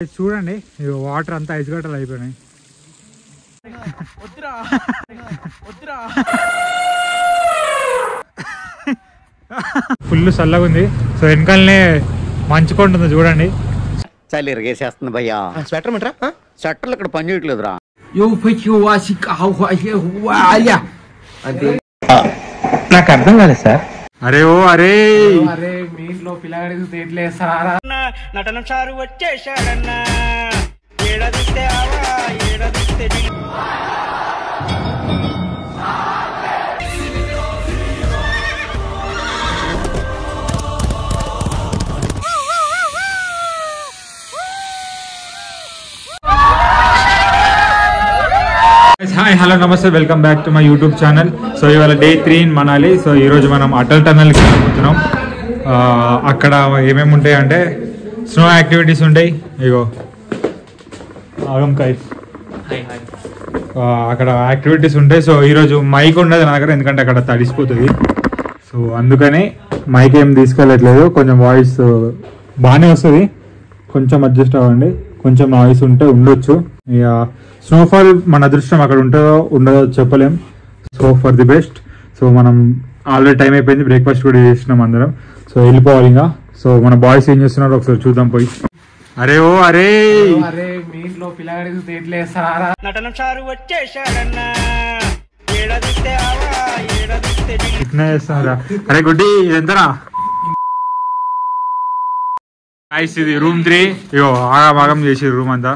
చూడండి వాటర్ అంతా ఐస్ గడ్డలు అయిపోయినాయి. ఫుల్ చల్లగా ఉంది. సో వెనకాలనే మంచుకుంటుంది చూడండి. చలి ఇరగేసేస్తుంది భయ్యా. స్వెటర్ మిట్రా, స్వెటర్లు ఇక్కడ పని చేయట్లేదురా. నాకు అర్థం కాలేదు సార్. అరే ఓ అరే అరే మీ ఇంట్లో పిల్లగాడికి తేట్లేస్తారా? నటన సారు వచ్చేసాడన్నా ఏడదిస్తే ఆవా ఏడదిస్తే హాయ్ హలో నమస్తే, welcome back to my YouTube channel. So ఇవాళ డే 3 ఇన్ మనాలి. సో ఈరోజు మనం అటల్ టనల్కి వెళ్ళిపోతున్నాం. అక్కడ ఏమేమి ఉంటాయి అంటే స్నో యాక్టివిటీస్ ఉంటాయి. ఇగో ఆగం కైఫ్, అక్కడ యాక్టివిటీస్ ఉంటాయి. సో ఈరోజు మైక్ ఉండదు నా దగ్గర, ఎందుకంటే అక్కడ తడిసిపోతుంది. సో అందుకని మైక్ ఏం తీసుకెళ్ళట్లేదు. కొంచెం వాయిస్ బాగానే వస్తుంది, కొంచెం అడ్జస్ట్ అవ్వండి. కొంచెం నాయిస్ ఉంటే ఉండొచ్చు. ఇక స్నోఫాల్ మన అదృష్టం, అక్కడ ఉంటుందో ఉండదో చెప్పలేం. So for the best. So మనం ఆల్రెడీ టైం అయిపోయింది, బ్రేక్ఫాస్ట్ కూడా చేసినాం అందరం. సో వెళ్ళిపోవాలి ఇంకా. సో మన బాయ్స్ ఏం చేస్తున్నారు ఒకసారి చూద్దాం పోయి. అరే ఓ అరే అరే మీ ఇంట్లో పిల్లగాడికి తేట్లేస్తారా? నటన సారు వచ్చేసాడన్నా ఏడదిస్తే ఆవా ఏడదిస్తే ఇట్లా చేస్తారా? అరే గుడ్డి ఇదెంతరా? ఇది రూమ్ 3. ఇగో ఆగం చేసి రూమ్ అంతా.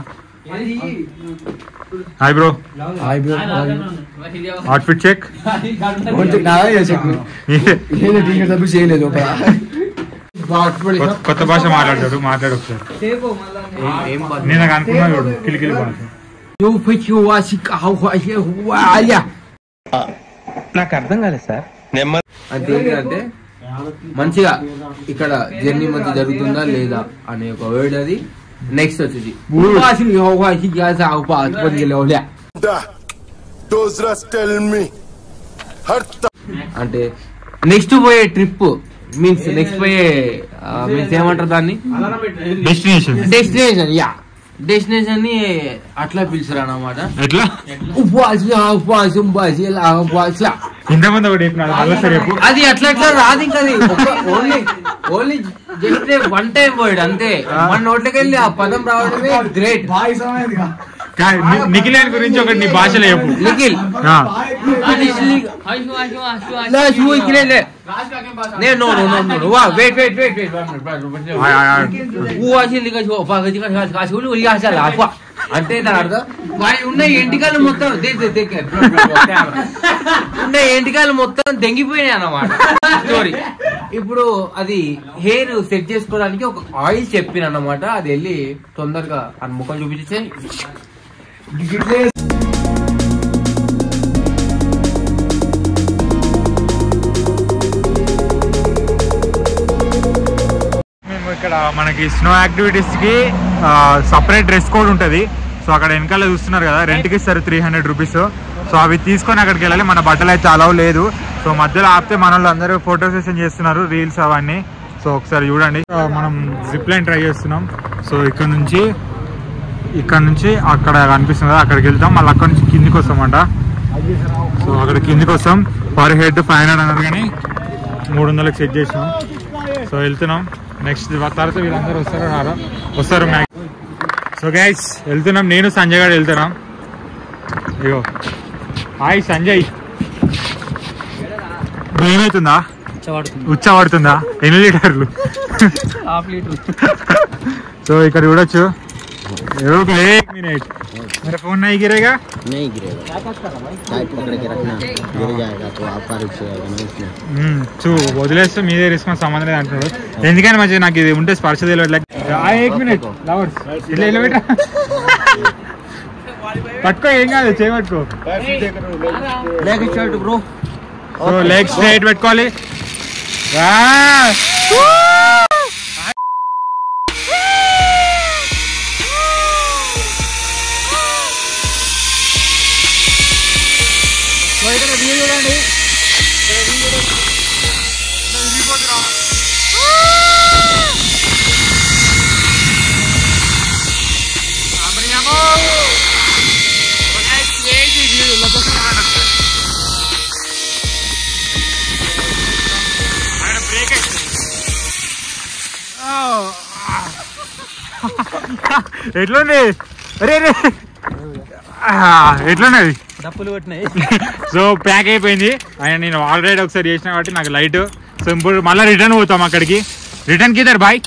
Hi bro, outfit check. కొత్త భాష మాట్లాడతాడు, మాట్లాడు ఒకసారి. నేను నాకు అనుకున్నా కిలికిలి భాష. నాకు అర్థం కాలేదు సార్. అంటే ఏంటంటే మంచిగా ఇక్కడ జర్నీ మంచి జరుగుతుందా లేదా అనే ఒక వర్డ్ అది. నెక్స్ట్ వచ్చేసి అంటే నెక్స్ట్ పోయే ట్రిప్ మీన్స్ నెక్స్ట్ పోయే మీన్స్ ఏమంటారు దాన్ని? డెస్టినేషన్. యా, డెస్టినేషన్ ని అట్లా పిలుస్తారు అన్నమాట. ఎట్లా ఇంతమంది అది అట్లా ఎట్లా రాదు. ఇంకా అది only just one time word అంతే. మన నోట్లోకి వెళ్ళి ఆ పదం రావడమే గ్రేట్. నిఖిల్ గురించి ఒకటి నీ భాషలో చెప్పు. నిఖిల్ అంటే దాని అర్థం ఉన్న ఎంటికాయలు మొత్తం ఉన్న ఎంటికాయలు మొత్తం తెంగిపోయినాయి అన్నమాట స్టోరీ. ఇప్పుడు అది హెయిర్ సెట్ చేసుకోవడానికి ఒక ఆయిల్ చెప్పిన అన్నమాట. అది వెళ్ళి తొందరగా ఆ ముఖం చూపించే ఇక్కడ మనకి స్నో యాక్టివిటీస్ కి సపరేట్ డ్రెస్ కోడ్ ఉంటుంది. సో అక్కడ వెనకాల చూస్తున్నారు కదా, రెంట్కి ఇస్తారు 300 రూపీస్. సో అవి తీసుకొని అక్కడికి వెళ్ళాలి. మన బట్టలు అయితే అలవ్ లేదు. సో మధ్యలో ఆపితే మన వాళ్ళు అందరూ ఫోటో సెషన్ చేస్తున్నారు, రీల్స్ అవన్నీ. సో ఒకసారి చూడండి. మనం జిప్ లైన్ ట్రై చేస్తున్నాం. సో ఇక్కడ నుంచి అక్కడ కనిపిస్తుంది కదా, అక్కడికి వెళ్తాం. మళ్ళీ అక్కడ నుంచి కిందికి వస్తామంట. సో అక్కడ కిందికి వస్తాం. పర్ హెడ్ 500 అన్నారు, కానీ 300కి సెట్ చేసినాం. సో వెళ్తున్నాం. నెక్స్ట్ తర్వాత వీళ్ళందరూ వస్తారు. సో గైస్ వెళ్తున్నాం. నేను సంజయ్ గారు వెళ్తున్నాం. ఇగో హాయ్ సంజయ్. ఏమవుతుందా? ఉచ్చ పడుతుందా? ఎన్ని లీటర్లు? సో ఇక్కడ చూడొచ్చు. एक मिनट मेरा फोन नहीं गिरेगा? नहीं गिरेगा, साइड पकड़ के रखना, गिर जाएगा तो आपका रिस्क है. వదిలేస్తే మీదే రిస్క్, సంబంధం లేదు అంటున్నాడు. ఎందుకని మంచిగా నాకు ఇది ఉంటే స్పర్శ తెలియట్లేదు. 1 మినిట్ లవర్స్ ఇట్లా ఇలా పెట్ట పట్టుకో, ఏం కాదు, చేయబట్టుకో. సో లెగ్ స్ట్రైట్ పెట్టుకోవాలి. చూడండి ఎట్లుంది? అరే అరే ఎట్లున్నది? డప్పులు కొట్టినాయి. సో ప్యాక్ అయిపోయింది అండ్ నేను ఆల్రెడీ ఒకసారి చేసిన కాబట్టి నాకు లైట్. సో ఇప్పుడు మళ్ళీ రిటర్న్ పోతాం అక్కడికి. రిటర్న్ కి బాయ్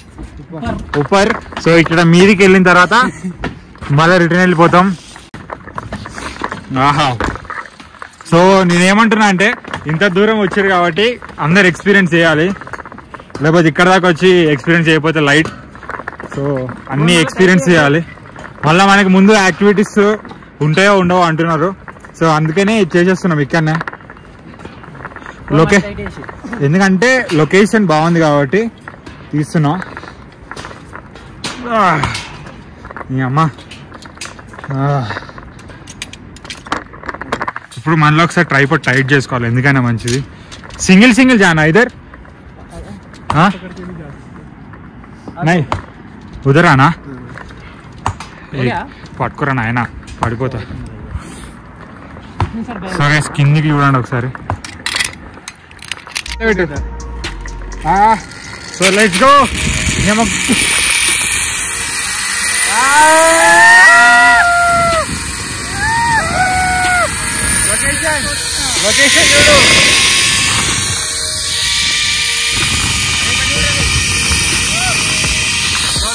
ఊపర్. సో ఇక్కడ మీదికి వెళ్ళిన తర్వాత మళ్ళీ రిటర్న్ వెళ్ళిపోతాం. ఆహా. సో నేనేమంటున్నా అంటే ఇంత దూరం వచ్చారు కాబట్టి అందరు ఎక్స్పీరియన్స్ చేయాలి, లేకపోతే ఇక్కడ దాకా వచ్చి ఎక్స్పీరియన్స్ చేయకపోతే లైట్. సో అన్ని ఎక్స్పీరియన్స్ చేయాలి. మళ్ళీ మనకి ముందు యాక్టివిటీస్ ఉంటాయో ఉండవో అంటున్నారు. సో అందుకనే చేసేస్తున్నాం ఇక్కడనే. ఎందుకంటే లొకేషన్ బాగుంది కాబట్టి తీస్తున్నాం. అమ్మా ఇప్పుడు మనలో ఒకసారి ట్రైపాడ్ టైట్ చేసుకోవాలి, ఎందుకైనా మంచిది. సింగిల్ జానా ఇద్దరు నై ఉదరానా పట్టుకురా నాయన పడిపోతా. సరే కిందికి చూడండి ఒకసారి. So let's go. లొకేషన్ చూడు.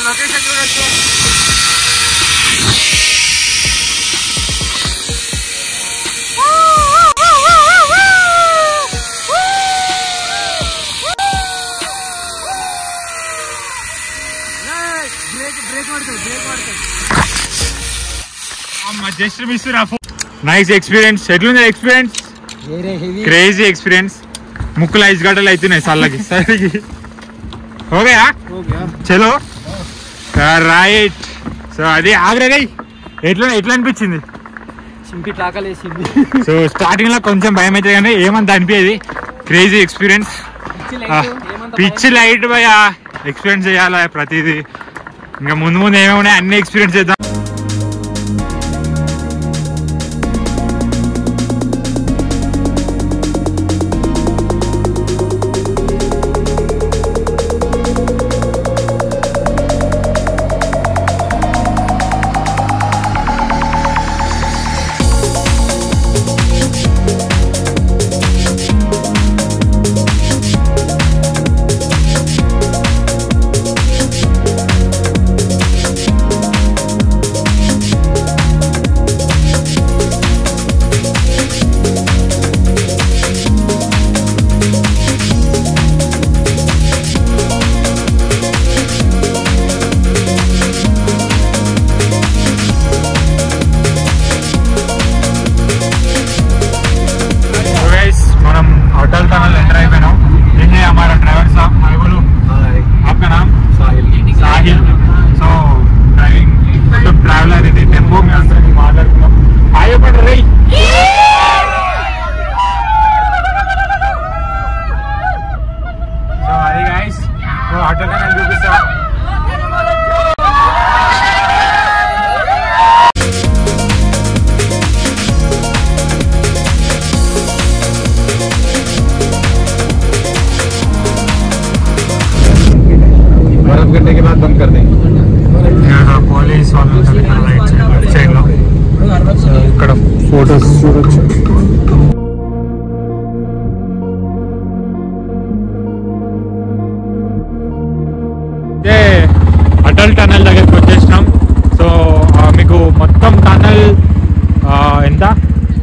లొకేషన్ చూడొచ్చు. Just miss. Nice experience. ఎట్లుంది ఎక్స్పీరియన్స్? Crazy experience. ముక్కులు ఐస్ గడ్డలు అవుతున్నాయి చల్లకి సరికి. ఓకేయా చలో రైట్. సో అది ఆగ్రహి ఎట్లా అనిపించింది? సో స్టార్టింగ్ లో కొంచెం భయం అవుతుంది కానీ ఏమంత అనిపించేది. Crazy experience. పిచ్ లైట్ భయ ఎక్స్పీరియన్స్ చేయాలి ప్రతిదీ. ఇంకా ముందు ఏమేమి ఉన్నాయి అన్ని ఎక్స్పీరియన్స్ చేద్దాం. ఇక్కడ ఫోటోస్ చూడొచ్చు. అటల్ టనల్ దగ్గరికి వచ్చేసినాం. సో మీకు మొత్తం టనల్ ఎంత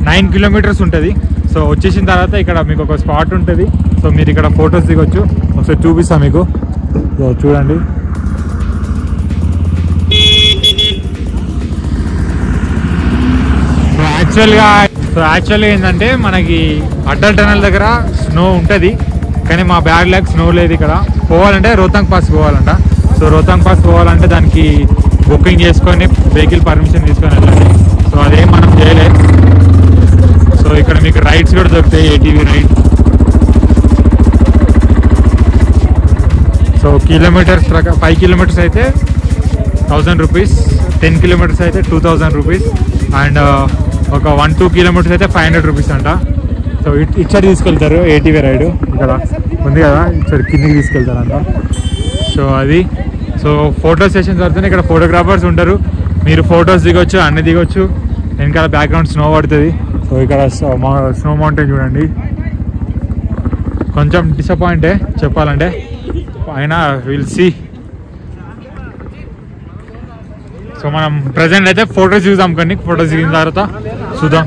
9 కిలోమీటర్స్ ఉంటుంది. సో వచ్చేసిన తర్వాత ఇక్కడ మీకు ఒక స్పాట్ ఉంటుంది. సో మీరు ఇక్కడ ఫొటోస్ దిగొచ్చు. ఒకసారి చూపిస్తాను మీకు. సో చూడండి. యాక్చువల్గా ఏంటంటే మనకి అటల్ టనల్ దగ్గర స్నో ఉంటుంది, కానీ మా బ్యాడ్ లక్ స్నో లేదు. ఇక్కడ పోవాలంటే రోహతాంగ్ పాస్ పోవాలంట. సో రోహతాంగ్ పాస్ పోవాలంటే దానికి బుకింగ్ చేసుకొని వెహికల్ పర్మిషన్ తీసుకొని వెళ్ళాలి. సో అదేం మనం చేయలేదు. సో ఇక్కడ మీకు రైడ్స్ కూడా దొరుకుతాయి, ATV ride. So kilometres 5 kilometres అయితే 1000 రూపీస్, 10 కిలోమీటర్స్ అయితే 2000 రూపీస్, అండ్ ఒక 1-2 కిలోమీటర్స్ అయితే 500 రూపీస్ అంట. సో ఇచ్చడి తీసుకెళ్తారు ఏటీవీ రైడ్. ఇక్కడ ఉంది కదా, ఇచ్చడి కిందికి తీసుకెళ్తారంట. సో అది. సో సో ఫోటో సెషన్స్ జరుగుతున్నాయి. ఇక్కడ ఫోటోగ్రాఫర్స్ ఉంటారు, మీరు ఫొటోస్ దిగొచ్చు, అన్ని దిగొచ్చు. వెనకాల బ్యాక్గ్రౌండ్ స్నో పడుతుంది. సో ఇక్కడ స్నో మౌంటైన్ చూడండి, కొంచెం డిసప్పాయింటే చెప్పాలంటే, అయినా విల్ సీ. సో మనం ప్రజెంట్ అయితే ఫొటోస్ చూద్దాం, కొన్ని ఫొటోస్ దిగిన తర్వాత చూద్దాం.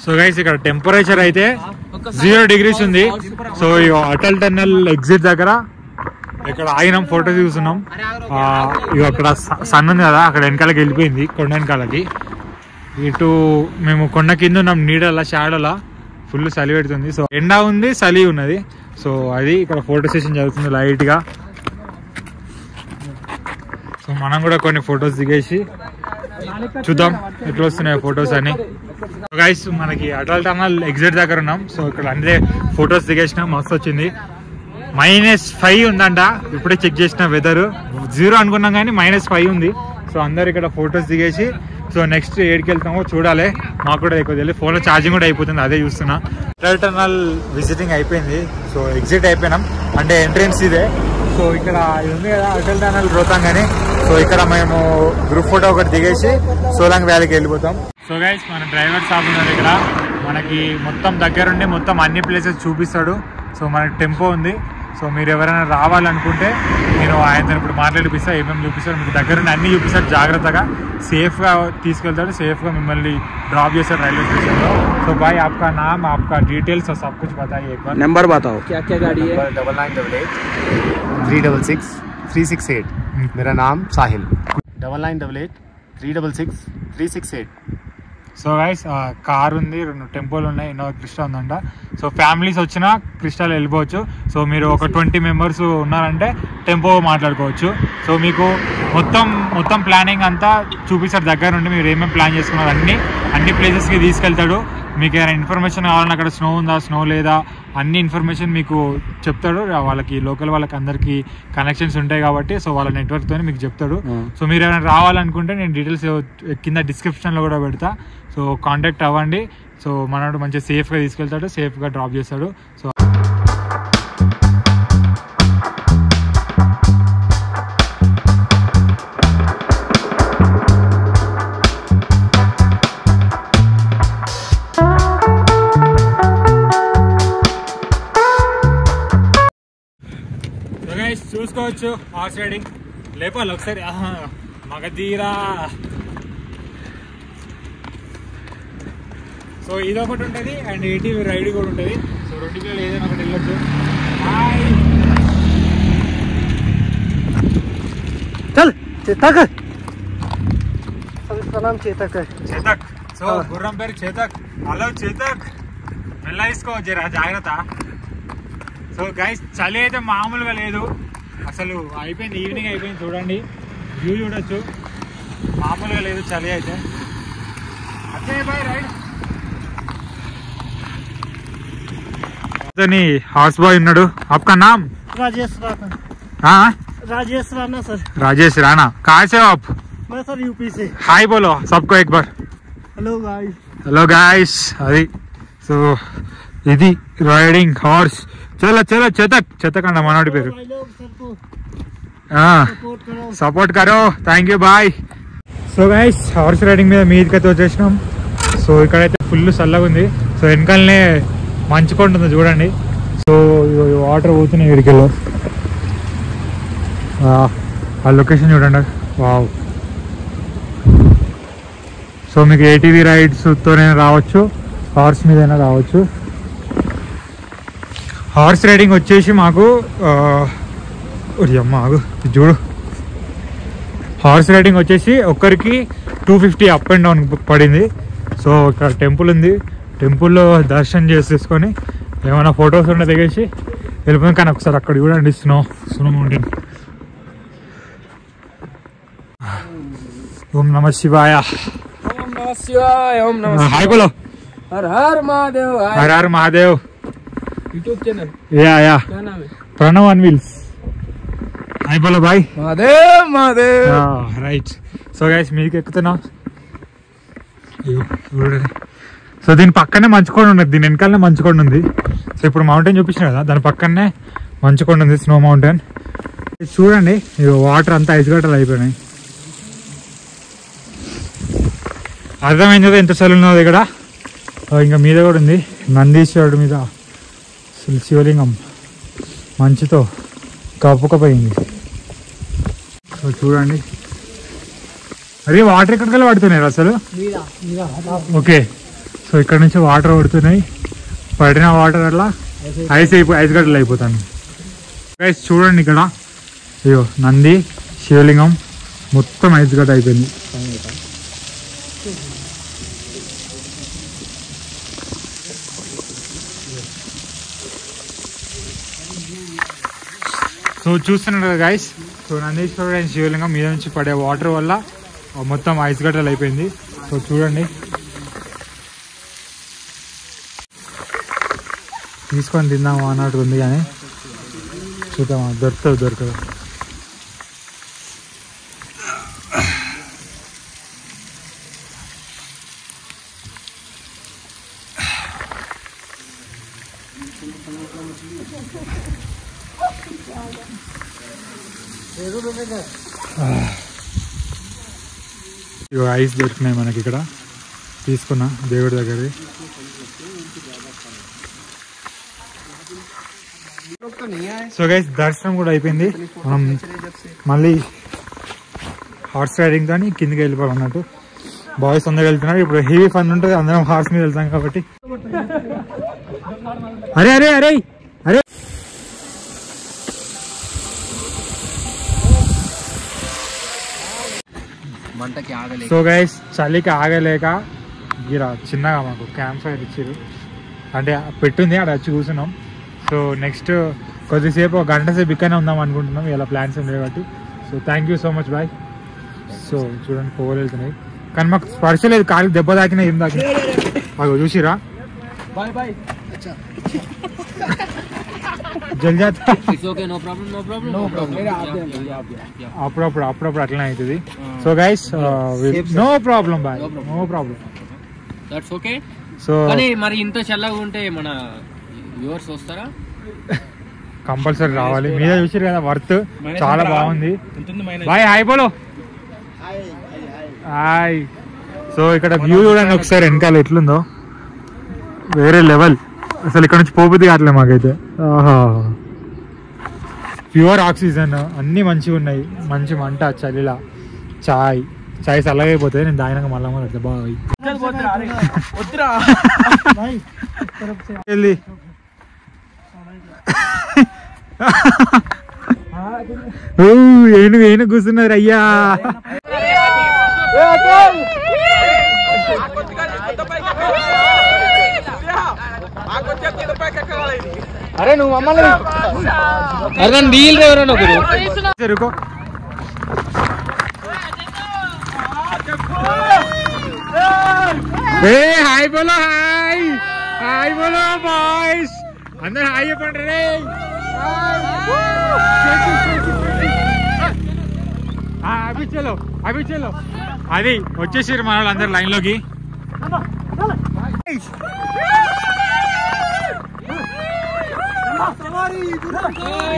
సో గైస్ ఇక్కడ టెంపరేచర్ అయితే 0 degrees ఉంది. సో అటల్ టన్నల్ ఎగ్జిట్ దగ్గర ఇక్కడ ఆగినాం, ఫోటో చూస్తున్నాం. ఇక అక్కడ సన్ ఉంది కదా, అక్కడ వెనకాలకి వెళ్ళిపోయింది కొండ వెనకాలకి. ఇటు మేము కొండ కింద ఉన్నాం, నీడలా షాడోలా, ఫుల్ చలి పెడుతుంది. సో ఎండ ఉంది, చలి ఉన్నది. సో అది ఇక్కడ ఫోటో సెషన్ జరుగుతుంది లైట్గా. సో మనం కూడా కొన్ని ఫొటోస్ దిగేసి చూద్దాం ఎట్లా వస్తున్నాయి ఫొటోస్ అని. గైస్ మనకి అటల్ టన్నల్ ఎగ్జిట్ దగ్గర ఉన్నాం. సో ఇక్కడ అంటే ఫొటోస్ దిగేసినాం, మస్తు వచ్చింది. -5 ఉందంట, ఇప్పుడే చెక్ చేసిన. వెదర్ 0 అనుకున్నాం కానీ -5 ఉంది. సో అందరు ఇక్కడ ఫొటోస్ దిగేసి సో నెక్స్ట్ ఏడికి వెళ్తామో చూడాలి. మాకు కూడా ఎక్కువ తెలియదు, ఫోన్లో ఛార్జింగ్ కూడా అయిపోతుంది, అదే చూస్తున్నా. అటల్ టన్నల్ విజిటింగ్ అయిపోయింది. సో ఎగ్జిట్ అయిపోయినాం, అంటే ఎంట్రెన్స్ ఇదే. సో ఇక్కడ ఇది ఉంది కదా అటల్ టన్నల్ రోతాంగ్ అని. సో ఇక్కడ మేము గ్రూప్ ఫోటో ఒకటి దిగేసి సోలాంగ్ వ్యాలీకి వెళ్ళిపోతాం. సో గైస్ మన డ్రైవర్ సాబ్ ఉన్నారు ఇక్కడ, మనకి మొత్తం దగ్గరుండి మొత్తం అన్ని ప్లేసెస్ చూపిస్తాడు. సో మనకి టెంపో ఉంది. సో మీరు ఎవరైనా రావాలనుకుంటే నేను ఆయనతో ఇప్పుడు మాట్లాడిపిస్తా, ఏమేమి చూపిస్తాడు, మీకు దగ్గరుండి అన్ని చూపిస్తాడు. జాగ్రత్తగా సేఫ్గా తీసుకెళ్తాడు, సేఫ్గా మిమ్మల్ని డ్రాప్ చేస్తాడు రైల్వే స్టేషన్లో. సో भाई आपका नाम, आपका डिटेल्स और सब कुछ बताइए एक बार. नंबर बताओ. क्या क्या गाड़ी है? 9988-366-368. मेरा नाम साहिल. 9988-366-368. సో గైస్ కార్ ఉంది, 2 టెంపోలు ఉన్నాయి, ఇన్నోవా క్రిస్టా ఉందంట. సో ఫ్యామిలీస్ వచ్చినా క్రిస్టాలో వెళ్ళిపోవచ్చు. సో మీరు ఒక 20 members ఉన్నారంటే టెంపో మాట్లాడుకోవచ్చు. సో మీకు మొత్తం ప్లానింగ్ అంతా చూపిస్తాడు దగ్గర నుండి. మీరు ఏమేమి ప్లాన్ చేసుకున్నారు అన్ని ప్లేసెస్కి తీసుకెళ్తాడు. మీకు ఏమైనా ఇన్ఫర్మేషన్ కావాలన్నా, అక్కడ స్నో ఉందా, స్నో లేదా, అన్ని ఇన్ఫర్మేషన్ మీకు చెప్తాడు. వాళ్ళకి లోకల్ వాళ్ళకి అందరికీ కనెక్షన్స్ ఉంటాయి కాబట్టి సో వాళ్ళ నెట్వర్క్తో మీకు చెప్తాడు. సో మీరు ఏమైనా రావాలనుకుంటే నేను డీటెయిల్స్ కింద డిస్క్రిప్షన్లో కూడా పెడతా. సో కాంటాక్ట్ అవ్వండి. సో మనోడు మంచిగా సేఫ్గా తీసుకెళ్తాడు, సేఫ్గా డ్రాప్ చేస్తాడు. సో చూసుకోవచ్చు హార్స్ రైడింగ్. లేపాలి ఒకసారి మగధీరా. సో ఇదొకటి ఉంటుంది అండ్ ఏటీవీ రైడ్ కూడా ఉంటుంది. సో 2 కిలోలు ఏదైనా ఒకటి వెళ్ళొచ్చు. चल चेतक. इसका नाम चेतक है. చేతక్. సో గుర్రం పేరు చేతక్. హలో చేతక్, మెల్ల తీసుకో జరా జాగ్రత్త. సో గైస్ చలి అయితే మామూలుగా లేదు అసలు, అయిపోయింది, ఈవినింగ్ అయిపోయింది. చూడండి వ్యూ చూడొచ్చు, మామూలుగా లేదు చలి అయితే. అదే బాయ్ రైడ్. అతని హార్స్ బాయ్ ఉన్నాడు. आपका नाम? राजेश राणा. हाँ राजेश राणा सर. राजेश राणा. कहाँ से हो आप? मैं सर यूपी से. हाय बोलो सबको एक बार. Hello guys. Hello guys. అది సో ఇది రైడింగ్ హార్స్. చలో చలో చేతక్ అన్న మనోడి పేరు. సపోర్ట్ కరో. Thank you boy. So guys horse riding మీద మీదకైతే వచ్చేసినాం. సో ఇక్కడైతే ఫుల్ చల్లగా ఉంది. సో వెనకాలనే మంచు కొంటుంది చూడండి. సో వాటర్ పోతున్నాయి ఇడికెళ్ళి. ఆ లొకేషన్ చూడండి, వావ్. సో మీకు ఏటీవీ రైడ్స్తోనే రావచ్చు, హార్స్ మీదైనా రావచ్చు. హార్స్ రైడింగ్ వచ్చేసి మాకు చూడు, హార్స్ రైడింగ్ వచ్చేసి ఒక్కరికి 250 అప్ అండ్ డౌన్ పడింది. సో ఇక్కడ టెంపుల్ ఉంది, టెంపుల్లో దర్శనం చేసేసుకొని ఏమైనా ఫొటోస్ ఉండే దిగేసి వెళ్ళిపోయింది. కానీ ఒకసారి అక్కడ చూడండి స్నో మౌంటైన్. ఓం నమ శివాయ. హాయ్ बोलो. हर हर महादेव. हर हर महादेव. YouTube channel. या क्या नाम है? प्रणव अनविल्स. हाय बोलो भाई. Mahadev Mahadev. Right. So guys మీదకి ఎక్కుతున్నా. సో దీని పక్కనే మంచుకొండ ఉన్నది, దీని వెనకాలనే మంచుకొండ ఉంది. సో ఇప్పుడు మౌంటైన్ చూపించిన కదా, దాని పక్కనే మంచుకొండ ఉంది, స్నో మౌంటైన్. చూడండి వాటర్ అంతా ఐస్ గడ్డలు అయిపోయినాయి. అర్థమైంది కదా ఎంత చలి ఉన్నది ఇక్కడ. ఇంకా మీద కూడా ఉంది నందీశ్వరుడు మీద శివలింగం మంచుతో కప్పుకపోయింది. సో చూడండి, అరే వాటర్ ఎక్కడికి పడుతున్నాయి అసలు. ఓకే, సో ఇక్కడ నుంచి వాటర్ పడుతున్నాయి, పడిన వాటర్ అట్లా ఐస్ గడ్డలు అయిపోతాను. గైస్ చూడండి ఇక్కడ, అయ్యో నంది శివలింగం మొత్తం ఐస్ గడ్డ అయిపోయింది. సో చూస్తున్నారు కదా గైస్, సో నందీశ్వరుడు అండ్ శివలింగం మీద నుంచి పడే వాటర్ వల్ల మొత్తం ఐస్ గడ్డలు అయిపోయింది. సో చూడండి, తీసుకొని తిందాము అన్నట్టు ఉంది కానీ చూద్దామా దొరకదు. ఇవి ఐస్ దొరికినాయి మనకి ఇక్కడ, తీసుకున్నా దేవుడి దగ్గర. సో గైస్ దర్శనం కూడా అయిపోయింది. మనం మళ్ళీ హార్స్ రైడింగ్ తోని కిందికి వెళ్ళిపోవాలన్నట్టు. బాయ్స్ అందరూ వెళ్తున్నారు. ఇప్పుడు హెవీ ఫన్ ఉంటుంది, అందరం హార్స్ మీద వెళ్తాం కాబట్టి. అరే అరే అరే అరే సో గైస్ చలికి ఆగలేక గిరా చిన్నగా మాకు క్యాంప్ ఫైర్ ఇచ్చారు, అంటే పెట్టుంది అక్కడ వచ్చి కూర్చున్నాం. సో నెక్స్ట్ కొద్దిసేపు ఒక గంట సేపు ఇక్కడనే ఉందాం అనుకుంటున్నాం, ఇలా ప్లాన్స్ ఉన్నాయి కాబట్టి. So thank you so much bye. So చూడండి పొగలు వెళ్తున్నాయి కానీ మాకు స్పర్శ లేదు, కాలికి దెబ్బ తాకినా ఏం తాకినా. మాకు చూసిరా అప్పుడప్పుడు అట్లనే అవుతుంది. So guys no problem bye, no problem. So మరి ఇంత చల్లగా ఉంటే మన వ్యూవర్స్ వస్తారా? కంపల్సరీ రావాలి. మీద చూసారు కదా, వర్త్ చాలా బాగుంది. బాయ్ హాయ్ బోలో హాయ్. సో ఇక్కడ వ్యూ చూడండి ఒకసారి, వెనకాల ఎట్లుందో వేరే లెవెల్. అసలు ఇక్కడ నుంచి పోబుద్ది కావట్లే మాకైతే. ఆహా, ప్యూర్ ఆక్సిజన్, అన్నీ మంచిగా ఉన్నాయి. మంచి మంట, చలిలా చాయ్ చల్లగా అయిపోతుంది. నేను దాయినాక మళ్ళీ అట్లా బాగా ఏను కూర్చున్నారు అయ్యా. అరే నువ్వు మమ్మల్ని నీళ్ళు ఎవరైనా జరుకో. హాయ్ బోలో హాయ్, హాయ్ బోలో బాయ్స్ అందరు హాయ్ చెప్పండి రే. అభి చలో అది వచ్చేసారు మన వాళ్ళు అందరు లైన్ లోకి.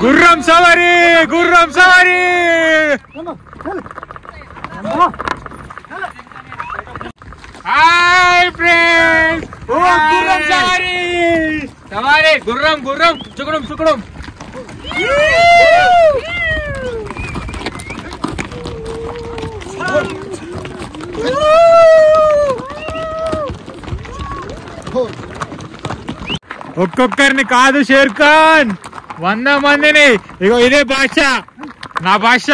గుర్రం సవారీ హాయ్ ఫ్రెండ్స్. గుర్రం చుక్కడం ఒక్కొక్కరిని కాదు షేర్ ఖాన్, 100 మందిని. ఇగో ఇదే భాష, నా భాష.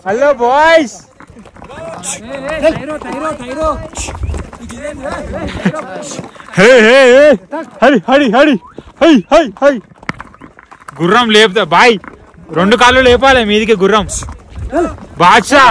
Hello boys. గుర్రం లేపుతా బాయ్, 2 కాళ్ళు లేపాలి మీదికి గుర్రం. బాద్షా